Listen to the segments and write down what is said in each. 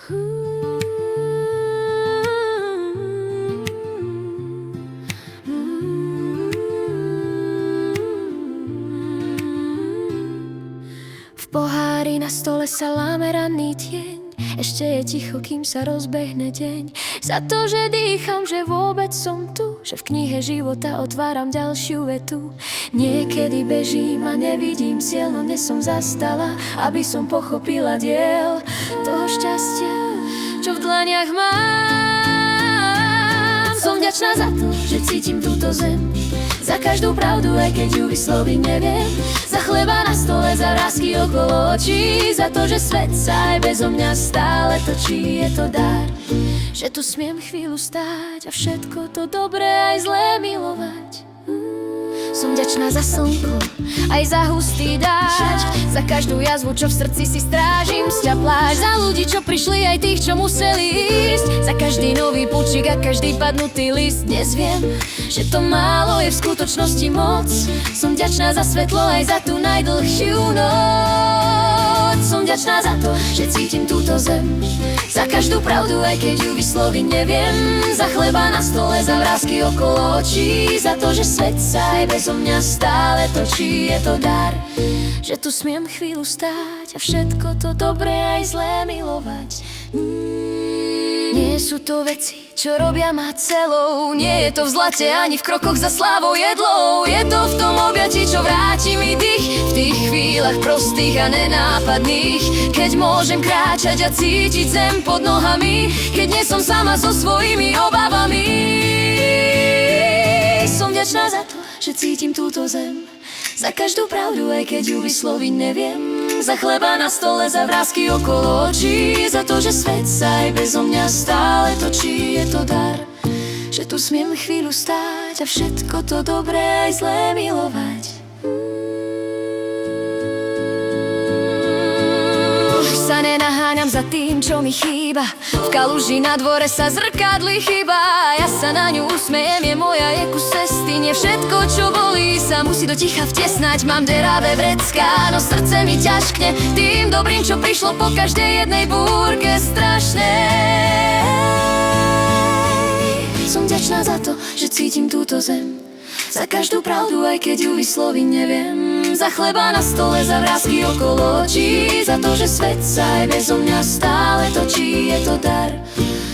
V pohári na stole sa láme ranný tieň, ešte je ticho, kým sa rozbehne deň. Za to, že dýcham, že vôbec som tu, že v knihe života otváram ďalšiu vetu. Niekedy bežím a nevidím cieľ, no dnes som zastala, aby som pochopila diel toho šťastia, čo v dlaniach mám. Som vďačná za to, že cítim túto zem, za každú pravdu, aj keď ju vysloviť neviem. Za chleba na stole, za vrásky okolo očí, za to, že svet sa aj bezo mňa stále točí. Je to dar, že tu smiem chvíľu stáť a všetko to dobré aj zlé milovať. Som vďačná za slnko, aj za hustý dážď, za každú jazvu, čo v srdci si strážim, sťa plášť, za ľudí, čo prišli, aj tých, čo museli ísť, za každý nový púčik a každý padnutý list. Dnes viem, že to málo je v skutočnosti moc. Som vďačná za svetlo, aj za tú najdlhšiu noc. Som vďačná za to, že cítim túto zem, za každú pravdu, aj keď ju vysloviť neviem. Za chleba na stole, za vrásky okolo očí, za to, že svet sa aj bezo mňa stále točí. Je to dar, že tu smiem chvíľu stáť a všetko to dobré aj zlé milovať. Nie sú to veci, čo robia ma celou, nie je to v zlate ani v krokoch za slávou jedlou. Je to v tom objatí, čo vráti mi dých, v tých chvíľach prostých a nenápadných, keď môžem kráčať a cítiť zem pod nohami, keď nie som sama so svojimi obavami. Som vďačná za to, že cítim túto zem, za každú pravdu, aj keď ju vysloviť neviem. Za chleba na stole, za vrásky okolo očí, za to, že svet sa aj bezo mňa stále točí. Je to dar, že tu smiem chvíľu stáť a všetko to dobré aj zlé milovať. Už sa nenaháňam za tým, čo mi chýba, v kaluži na dvore sa zrkadlí chyba. Ja sa na ňu usmejem, je moja, je kus cesty. Nie všetko, čo bolí, sa musí do ticha vtesnať. Mám deravé vrecká, no srdce mi ťažkne tým dobrým, čo prišlo po každej jednej búrke strašnej. Som vďačná za to, že cítim túto zem, za každú pravdu, aj keď ju vysloviť neviem. Za chleba na stole, za vrásky okolo očí, za to, že svet sa aj bezo mňa stále točí. Je to dar,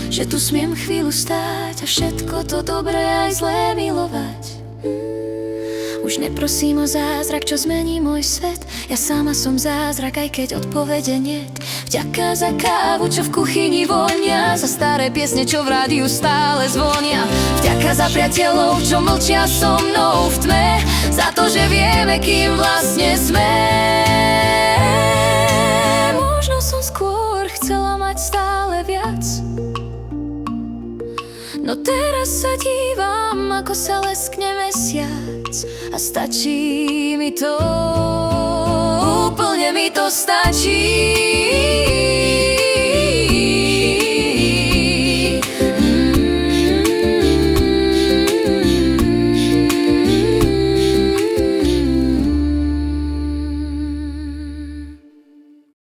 že tu smiem chvíľu stáť a všetko to dobré aj zlé milovať. Už neprosím o zázrak, čo zmení môj svet, ja sama som zázrak, aj keď odpovede niet. Vďaka za kávu, čo v kuchyni vonia, za staré piesne, čo v rádiu stále zvonia. Vďaka za priateľov, čo mlčia so mnou v tme, za to, že vieme, kým vlastne sme. Možno som skôr chcela mať stále viac, no teraz sa dívam, ako sa leskne mesiac, a stačí mi to, úplne mi to stačí.